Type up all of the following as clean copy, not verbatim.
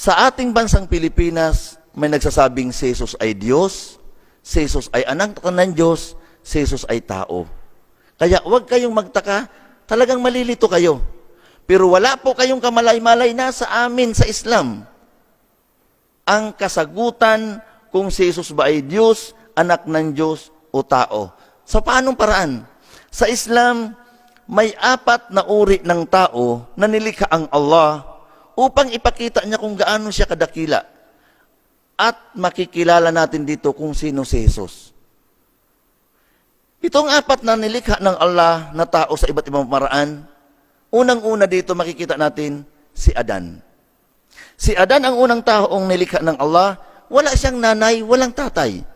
Sa ating bansang Pilipinas, may nagsasabing si Jesus ay Diyos, si Jesus ay anak ng Diyos, si Jesus ay tao. Kaya huwag kayong magtaka, talagang malilito kayo. Pero wala po kayong kamalay-malay na sa amin sa Islam. Ang kasagutan kung si Jesus ba ay Diyos, anak ng Diyos o tao. Sa paanong paraan? Sa Islam, may 4 na uri ng tao na nilikha ang Allah upang ipakita niya kung gaano siya kadakila. At makikilala natin dito kung sino si Jesus. Itong 4 na nilikha ng Allah na tao sa iba't ibang paraan, unang-una dito makikita natin si Adan. Si Adan ang unang taong nilikha ng Allah, wala siyang nanay, walang tatay.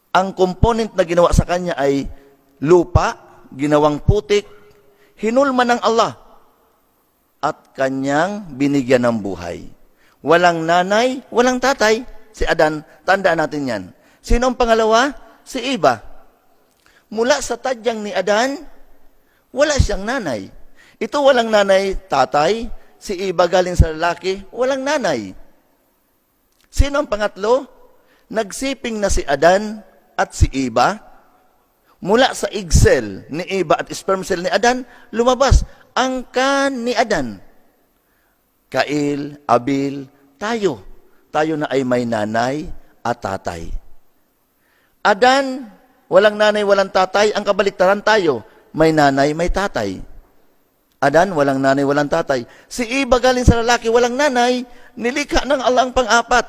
Ang component na ginawa sa kanya ay lupa, ginawang putik, hinulma ng Allah, at kanyang binigyan ng buhay. Walang nanay, walang tatay. Si Adan, tandaan natin yan. Sino ang pangalawa? Si Eva. Mula sa tadyang ni Adan, wala siyang nanay. Ito walang nanay, tatay. Si Eva galing sa lalaki, walang nanay. Sino ang pangatlo? Nagsiping na si Adan at si Eva. Mula sa egg cell ni Eva at sperm cell ni Adan, lumabas ang kan ni Adan. Kail, Abil, tayo. Tayo na ay may nanay at tatay. Adan, walang nanay, walang tatay. Ang kabaliktaran tayo, may nanay, may tatay. Adan, walang nanay, walang tatay. Si Eva galing sa lalaki, walang nanay, nilikha ng Allah ang pang-4.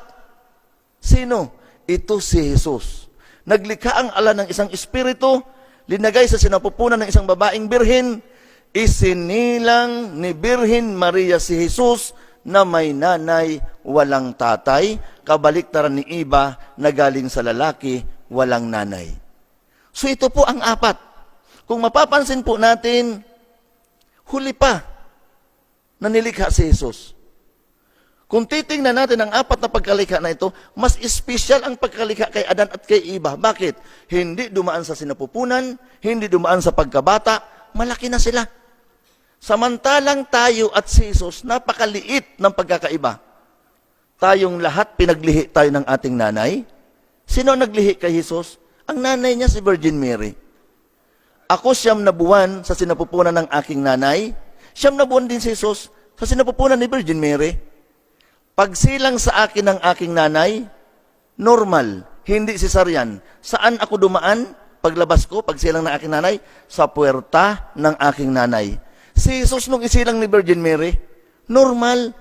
Sino? Ito si Jesus. Naglikha ang Allah ng isang espiritu, linagay sa sinapupunan ng isang babaeng birhen, isinilang ni Birhen Maria si Jesus na may nanay, walang tatay, kabaliktaran ni Eva na galing sa lalaki, walang nanay. So ito po ang 4. Kung mapapansin po natin, huli pa na nilikha si Jesus. Kung titingnan natin ang 4 na pagkalikha na ito, mas espesyal ang pagkalikha kay Adan at kay Eva. Bakit? Hindi dumaan sa sinapupunan, hindi dumaan sa pagkabata, malaki na sila. Samantalang tayo at si Jesus, napakaliit ng pagkakaiba. Tayong lahat, pinaglihi tayo ng ating nanay. Sino naglihi kay Jesus? Ang nanay niya si Virgin Mary. Ako 9 na buwan sa sinapupunan ng aking nanay. 9 na buwan din si Jesus sa sinapupunan ni Virgin Mary. Pagsilang sa akin ng aking nanay, normal, hindi cesarean. Saan ako dumaan? Paglabas ko, pagsilang ng aking nanay, sa puwerta ng aking nanay. Si Jesus nung isilang ni Virgin Mary, normal,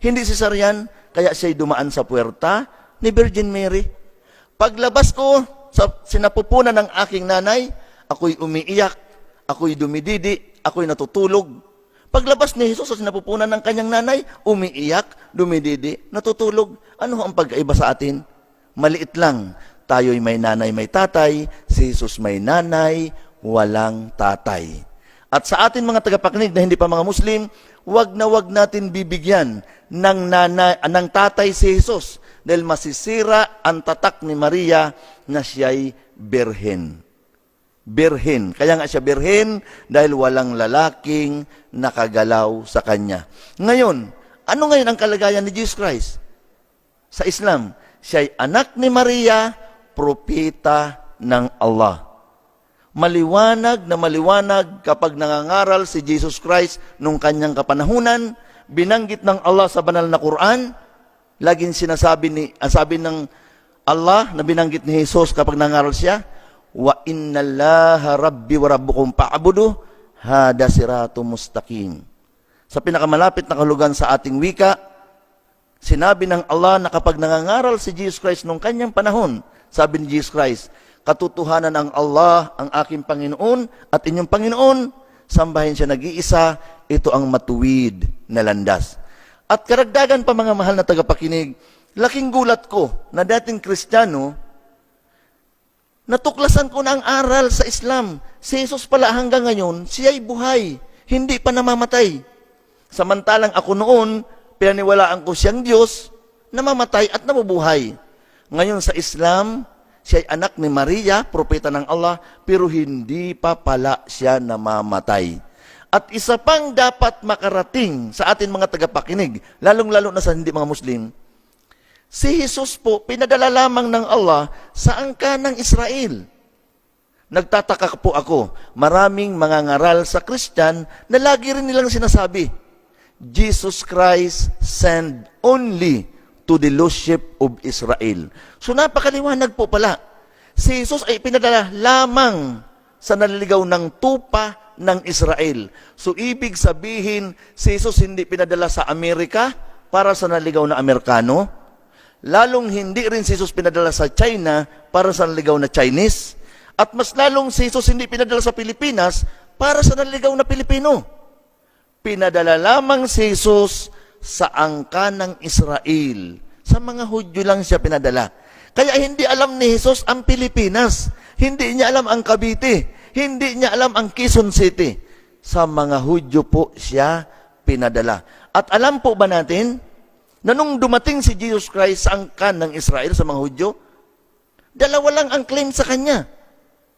hindi cesarean, kaya siya'y dumaan sa puwerta ni Virgin Mary. Paglabas ko sa sinapupunan ng aking nanay, ako'y umiiyak, ako'y dumididi, ako'y natutulog. Paglabas ni Jesus sa sinapupunan ng kanyang nanay, umiiyak, dumididi, natutulog. Ano ang pagkaiba sa atin? Maliit lang. Tayo'y may nanay, may tatay. Si Jesus may nanay, walang tatay. At sa atin mga tagapakinig na hindi pa mga Muslim, wag natin bibigyan ng tatay si Jesus dahil masisira ang tatak ni Maria na siya'y birhen. Birhen. Kaya nga siya birhen dahil walang lalaking nakagalaw sa kanya. Ngayon, ano ngayon ang kalagayan ni Jesus Christ? Sa Islam, siya'y anak ni Maria, propeta ng Allah. Maliwanag na maliwanag kapag nangangaral si Jesus Christ nung kanyang kapanahunan, binanggit ng Allah sa banal na Quran, laging sabi ng Allah na binanggit ni Jesus kapag nangangaral siya, wa innallaha rabbi wa rabbukum fa'budu hada siratum mustaqim. Sa pinakamalapit na kahulugan sa ating wika, sinabi ng Allah na kapag nangangaral si Jesus Christ nung kanyang panahon, sabi ni Jesus Christ, katotohanan ng Allah ang aking Panginoon at inyong Panginoon, sambahin siya nag-iisa, ito ang matuwid na landas. At karagdagan pa mga mahal na tagapakinig, laking gulat ko na dating Kristiyano, natuklasan ko na ang aral sa Islam. Si Jesus pala hanggang ngayon, siya'y buhay, hindi pa namamatay. Samantalang ako noon, pinaniwalaan ko siyang Diyos, namamatay at nabubuhay. Ngayon sa Islam, siya'y anak ni Maria, propeta ng Allah, pero hindi pa pala siya namamatay. At isa pang dapat makarating sa atin mga tagapakinig, lalong-lalo na sa hindi mga Muslim, si Jesus po, pinadala lamang ng Allah sa angka ng Israel. Nagtataka po ako, maraming mga ngaral sa Christian na lagi rin nilang sinasabi, Jesus Christ sent only to the lost sheep of Israel. So napakaliwanag po pala. Si Jesus ay pinadala lamang sa naliligaw ng tupa ng Israel. So ibig sabihin, si Jesus hindi pinadala sa Amerika para sa naligaw na Amerikano. Lalong hindi rin si Jesus pinadala sa China para sa naligaw na Chinese. At mas lalong si Jesus hindi pinadala sa Pilipinas para sa naligaw na Pilipino. Pinadala lamang si Jesus sa angka ng Israel. Sa mga Hudyo lang siya pinadala. Kaya hindi alam ni Jesus ang Pilipinas. Hindi niya alam ang Cavite. Hindi niya alam ang Quezon City. Sa mga Hudyo po siya pinadala. At alam po ba natin na nung dumating si Jesus Christ sa angkan ng Israel sa mga Hudyo, dalawa lang ang claim sa kanya.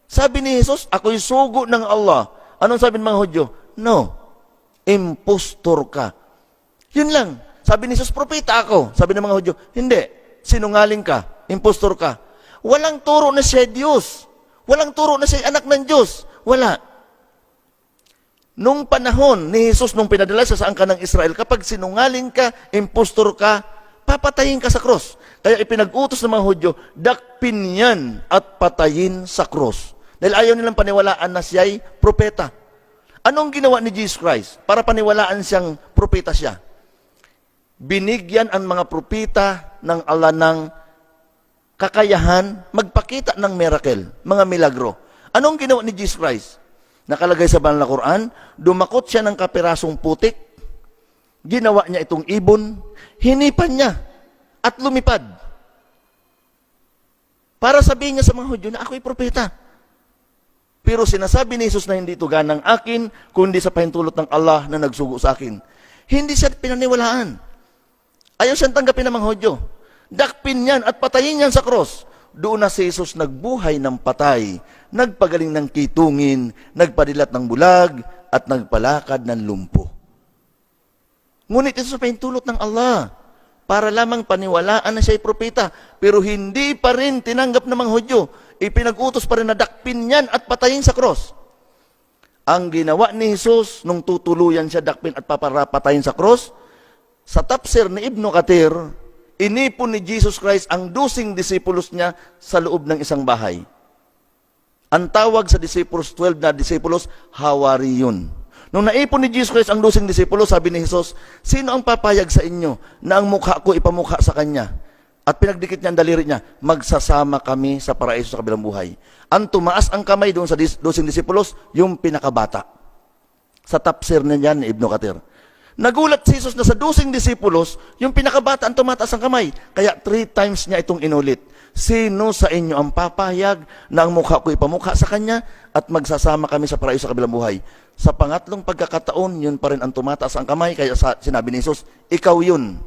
Sabi ni Jesus, ako'y sugo ng Allah. Anong sabi ng mga Hudyo? No, impostor ka. Yun lang. Sabi ni Jesus, propeta ako. Sabi ng mga Hudyo, hindi, sinungaling ka, impostor ka. Walang turo na siya Diyos. Walang turo na siya anak ng Diyos. Wala. Nung panahon ni Jesus, nung pinadala siya sa angkan ng Israel, kapag sinungaling ka, impostor ka, papatayin ka sa cross. Kaya ipinag-utos ng mga Hudyo, dakpin yan at patayin sa cross. Dahil ayaw nilang paniwalaan na siya'y propeta. Anong ginawa ni Jesus Christ para paniwalaan siyang propeta siya? Binigyan ang mga propeta ng Allah ng kakayahan magpakita ng miracle, mga milagro. Anong ginawa ni Jesus Christ? Nakalagay sa banal na Quran, dumakot siya ng kapirasong putik, ginawa niya itong ibon, hinipan niya, at lumipad. Para sabihin niya sa mga Hudyo na ako'y propeta. Pero sinasabi ni Jesus na hindi ito ganang akin, kundi sa pahintulot ng Allah na nagsugo sa akin. Hindi siya pinaniwalaan. Ayaw siyang tanggapin ng mga Hudyo. Dakpin niyan at patayin niyan sa cross. Doon na si Jesus nagbuhay ng patay, nagpagaling ng kitungin, nagpadilat ng bulag, at nagpalakad ng lumpo. Ngunit ito sa pahintulot ng Allah, para lamang paniwalaan na siya'y propeta, pero hindi pa rin tinanggap ng mga Hudyo. Ipinag-utos pa rin na dakpin niyan at patayin sa cross. Ang ginawa ni Jesus, nung tutuluyan siya dakpin at patayin sa cross, sa tafsir ni Ibn Kathir, inipon ni Jesus Christ ang 12 disipulos niya sa loob ng isang bahay. Ang tawag sa disipulos, 12 na disipulos, Hawariyun. Nung naipon ni Jesus Christ ang 12 disipulos, sabi ni Jesus, sino ang papayag sa inyo na ang mukha ko ipamukha sa kanya? At pinagdikit niya ang daliri niya, magsasama kami sa paraiso sa kabilang buhay. Ang tumaas ang kamay doon sa 12 disipulos, yung pinakabata. Sa tafsir niya ni Ibn Kathir. Nagulat si Jesus na sa 12 disipulos, yung pinakabata ang tumataas ang kamay. Kaya 3 times niya itong inulit. Sino sa inyo ang papayag na ang mukha ko ipamukha sa kanya at magsasama kami sa paraiso sa kabilang buhay? Sa pangatlong pagkakataon, yun pa rin ang tumataas ang kamay. Kaya sinabi ni Jesus, ikaw yun.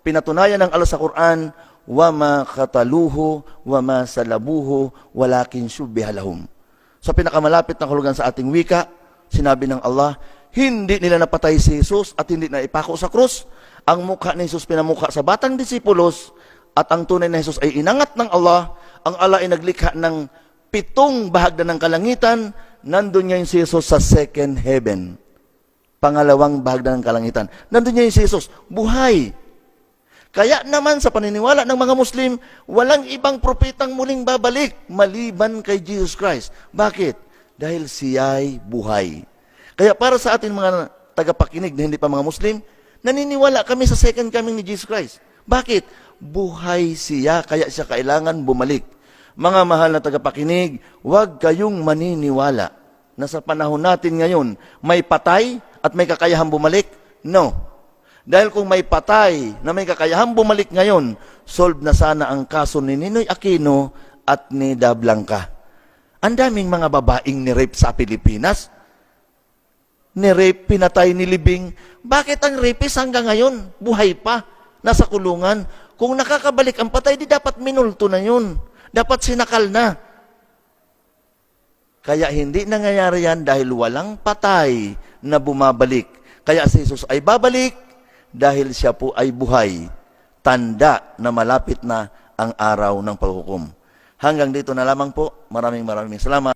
Pinatunayan ng Allah sa Quran, وَمَا قَتَلُوهُ وَمَا سَلَبُوهُ وَلَكِنْ شُبِّهَ لَهُمْ. Sa pinakamalapit na kahulugan sa ating wika, sinabi ng Allah, hindi nila napatay si Jesus at hindi na ipako sa krus. Ang mukha ni Jesus pinamukha sa batang disipulos at ang tunay na Jesus ay inangat ng Allah. Ang Allah ay naglikha ng 7 bahagdan ng kalangitan. Nandun niya yung si Jesus sa second heaven. Pangalawang bahagdan ng kalangitan. Nandun niya yung si Jesus, buhay. Kaya naman sa paniniwala ng mga Muslim, walang ibang propetang muling babalik maliban kay Jesus Christ. Bakit? Dahil siya'y buhay. Kaya para sa atin mga tagapakinig na hindi pa mga Muslim, naniniwala kami sa second coming ni Jesus Christ. Bakit? Buhay siya, kaya siya kailangan bumalik. Mga mahal na tagapakinig, huwag kayong maniniwala na sa panahon natin ngayon, may patay at may kakayahang bumalik. No. Dahil kung may patay na may kakayahang bumalik ngayon, solve na sana ang kaso ni Ninoy Aquino at ni Da Blanca. Ang daming mga babaeng ni-rape sa Pilipinas. Ni-rape, pinatay, nilibing. Bakit ang rapist hanggang ngayon, buhay pa, nasa kulungan? Kung nakakabalik ang patay, di dapat minulto na yun. Dapat sinakal na. Kaya hindi nangyayari yan dahil walang patay na bumabalik. Kaya si Jesus ay babalik dahil siya po ay buhay. Tanda na malapit na ang araw ng paghukom. Hanggang dito na lamang po. Maraming salamat.